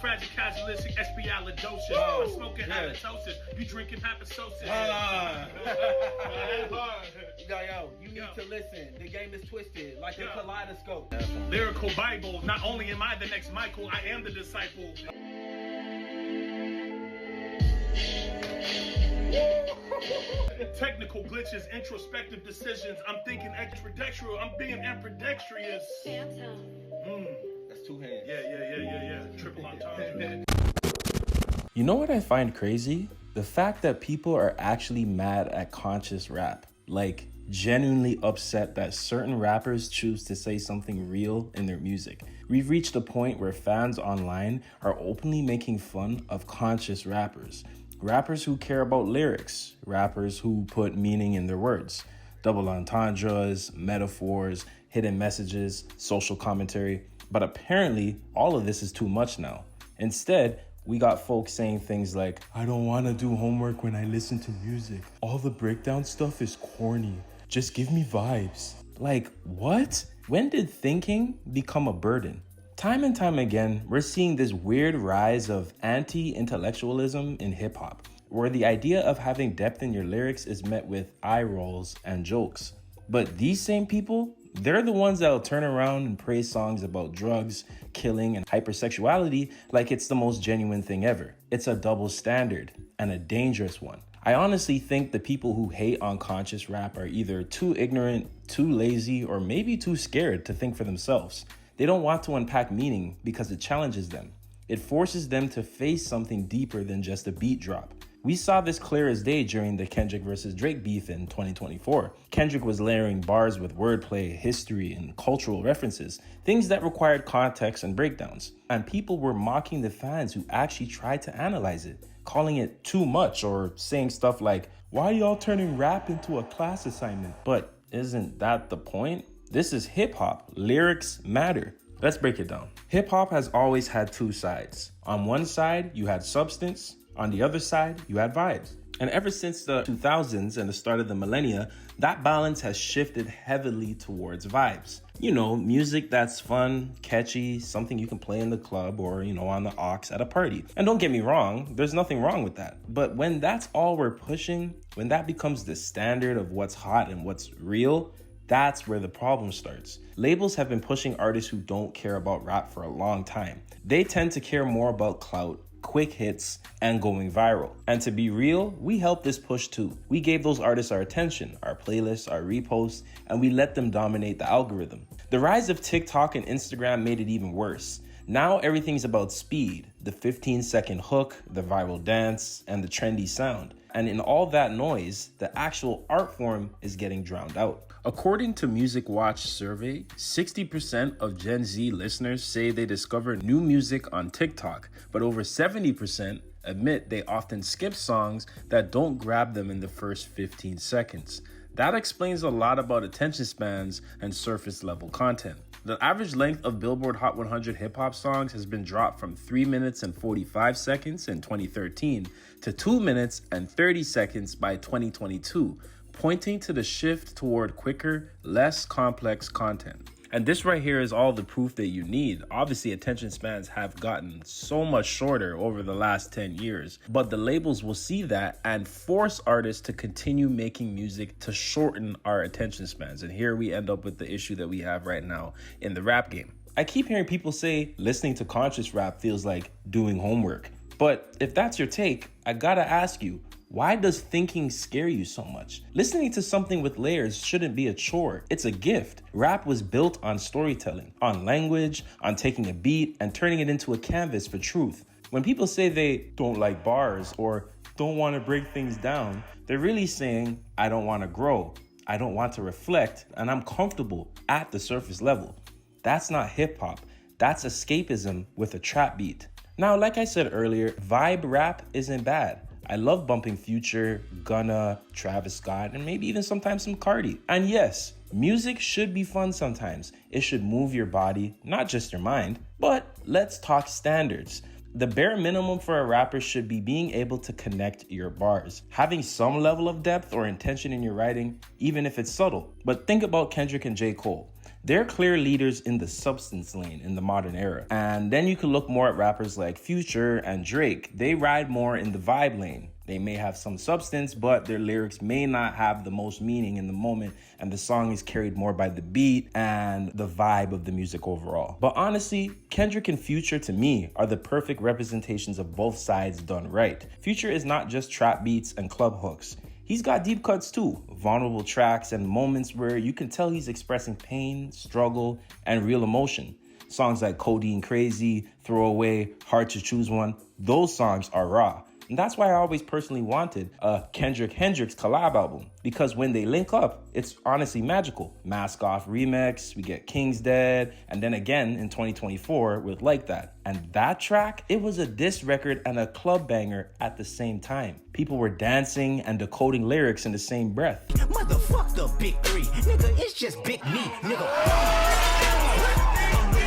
superfragilizalistic espialidocious. I'm smoking halitosis. You drinking papasosis. Yo, you need to listen. The game is twisted like a kaleidoscope. Lyrical Bible. Not only am I the next Michael, I am the disciple. Technical glitches, introspective decisions. I'm thinking extradextral. I'm being ambidextrous. That's two hands. Yeah. Triple entendre. You know what I find crazy? The fact that people are actually mad at conscious rap. Like, genuinely upset that certain rappers choose to say something real in their music. We've reached a point where fans online are openly making fun of conscious rappers. Rappers who care about lyrics, rappers who put meaning in their words, double entendres, metaphors, hidden messages, social commentary. But apparently, all of this is too much now. Instead, we got folks saying things like, I don't want to do homework when I listen to music. All the breakdown stuff is corny. Just give me vibes. Like, what? When did thinking become a burden? Time and time again, we're seeing this weird rise of anti-intellectualism in hip-hop, where the idea of having depth in your lyrics is met with eye rolls and jokes. But these same people, they're the ones that'll turn around and praise songs about drugs, killing, and hypersexuality like it's the most genuine thing ever. It's a double standard, and a dangerous one. I honestly think the people who hate on conscious rap are either too ignorant, too lazy, or maybe too scared to think for themselves. They don't want to unpack meaning because it challenges them. It forces them to face something deeper than just a beat drop. We saw this clear as day during the Kendrick versus Drake beef in 2024. Kendrick was layering bars with wordplay, history, and cultural references, things that required context and breakdowns. And people were mocking the fans who actually tried to analyze it, calling it too much or saying stuff like, why are y'all turning rap into a class assignment? But isn't that the point? This is hip hop. Lyrics matter. Let's break it down. Hip hop has always had two sides. On one side, you had substance. On the other side, you had vibes. And ever since the 2000s and the start of the millennia, that balance has shifted heavily towards vibes. You know, music that's fun, catchy, something you can play in the club or, on the aux at a party. And don't get me wrong, there's nothing wrong with that. But when that's all we're pushing, when that becomes the standard of what's hot and what's real, that's where the problem starts. Labels have been pushing artists who don't care about rap for a long time. They tend to care more about clout, quick hits, and going viral. And to be real, we helped this push too. We gave those artists our attention, our playlists, our reposts, and we let them dominate the algorithm. The rise of TikTok and Instagram made it even worse. Now everything's about speed, the 15-second hook, the viral dance, and the trendy sound. And in all that noise, the actual art form is getting drowned out. According to Music Watch survey, 60% of Gen Z listeners say they discover new music on TikTok, but over 70% admit they often skip songs that don't grab them in the first 15 seconds. That explains a lot about attention spans and surface level content. The average length of Billboard Hot 100 hip-hop songs has been dropped from 3 minutes and 45 seconds in 2013 to 2 minutes and 30 seconds by 2022, pointing to the shift toward quicker, less complex content. And this right here is all the proof that you need. Obviously, attention spans have gotten so much shorter over the last 10 years, but the labels will see that and force artists to continue making music to shorten our attention spans. And here we end up with the issue that we have right now in the rap game. I keep hearing people say listening to conscious rap feels like doing homework. But if that's your take, I gotta ask you, why does thinking scare you so much? Listening to something with layers shouldn't be a chore. It's a gift. Rap was built on storytelling, on language, on taking a beat and turning it into a canvas for truth. When people say they don't like bars or don't want to break things down, they're really saying, I don't want to grow, I don't want to reflect, and I'm comfortable at the surface level. That's not hip hop. That's escapism with a trap beat. Now, like I said earlier, vibe rap isn't bad. I love bumping Future, Gunna, Travis Scott, and maybe even sometimes some Cardi. And yes, music should be fun sometimes. It should move your body, not just your mind. But let's talk standards. The bare minimum for a rapper should be being able to connect your bars, having some level of depth or intention in your writing, even if it's subtle. But think about Kendrick and J. Cole. They're clear leaders in the substance lane in the modern era. And then you can look more at rappers like Future and Drake. They ride more in the vibe lane. They may have some substance, but their lyrics may not have the most meaning in the moment, and the song is carried more by the beat and the vibe of the music overall. But honestly, Kendrick and Future to me are the perfect representations of both sides done right. Future is not just trap beats and club hooks. He's got deep cuts too, vulnerable tracks and moments where you can tell he's expressing pain, struggle, and real emotion. Songs like Codeine Crazy, Throwaway, Hard to Choose One, those songs are raw. And that's why I always personally wanted a Kendrick-Hendrix collab album, because when they link up, it's honestly magical. Mask Off remix, we get King's Dead, and then again in 2024 with Like That. And that track, it was a diss record and a club banger at the same time. People were dancing and decoding lyrics in the same breath. Motherfuck the big three, nigga, it's just big me, nigga.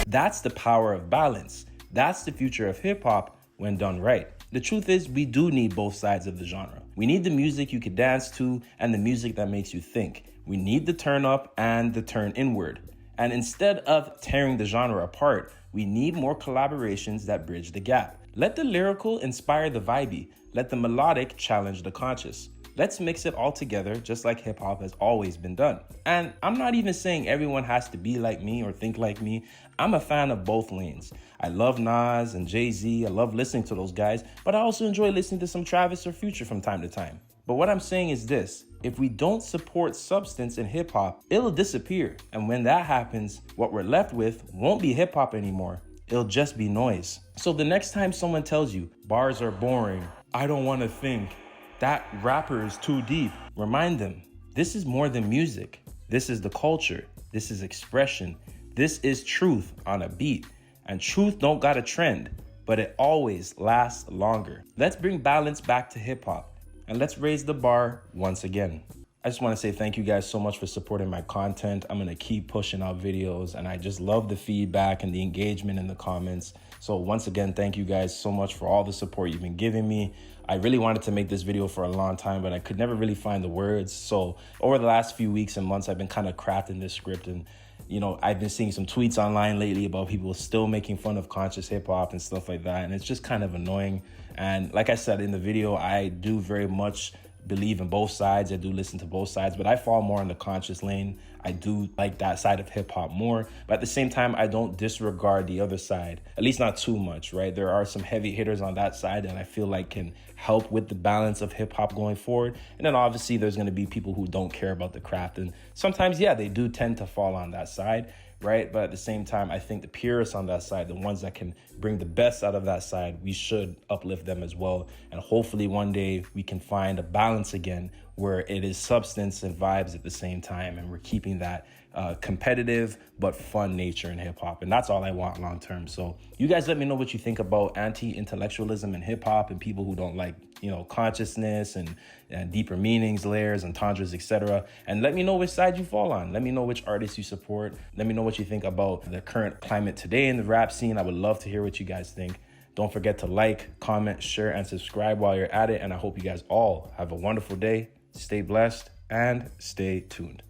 That's the power of balance. That's the future of hip hop when done right. The truth is, we do need both sides of the genre. We need the music you can dance to and the music that makes you think. We need the turn up and the turn inward. And instead of tearing the genre apart, we need more collaborations that bridge the gap. Let the lyrical inspire the vibey. Let the melodic challenge the conscious. Let's mix it all together just like hip hop has always been done. And I'm not even saying everyone has to be like me or think like me. I'm a fan of both lanes. I love Nas and Jay-Z. I love listening to those guys, but I also enjoy listening to some Travis or Future from time to time. But what I'm saying is this: if we don't support substance in hip hop, it'll disappear. And when that happens, what we're left with won't be hip hop anymore. It'll just be noise. So the next time someone tells you bars are boring, I don't want to think, that rapper is too deep, remind them, this is more than music. This is the culture. This is expression. This is truth on a beat. And truth don't got a trend, but it always lasts longer. Let's bring balance back to hip hop, and let's raise the bar once again. I just want to say thank you guys so much for supporting my content. I'm going to keep pushing out videos, and I just love the feedback and the engagement in the comments. So once again, thank you guys so much for all the support you've been giving me. I really wanted to make this video for a long time, but I could never really find the words. So over the last few weeks and months, I've been kind of crafting this script, and you know, I've been seeing some tweets online lately about people still making fun of conscious hip hop and stuff like that. And it's just kind of annoying. And like I said in the video, I do very much believe in both sides. I do listen to both sides, but I fall more in the conscious lane. I do like that side of hip hop more, but at the same time, I don't disregard the other side, at least not too much, right? There are some heavy hitters on that side that I feel like can help with the balance of hip hop going forward. And then obviously there's going to be people who don't care about the craft. And sometimes, yeah, they do tend to fall on that side, right? But at the same time, I think the purists on that side, the ones that can bring the best out of that side, we should uplift them as well. And hopefully one day we can find a balance again where it is substance and vibes at the same time, and we're keeping that competitive but fun nature in hip hop. And that's all I want long term. So you guys let me know what you think about anti-intellectualism in hip hop and people who don't like, you know, consciousness and deeper meanings, layers, entendres, etc. And let me know which side you fall on. Let me know which artists you support. Let me know what you think about the current climate today in the rap scene. I would love to hear what you guys think. Don't forget to like, comment, share, and subscribe while you're at it. And I hope you guys all have a wonderful day. Stay blessed and stay tuned.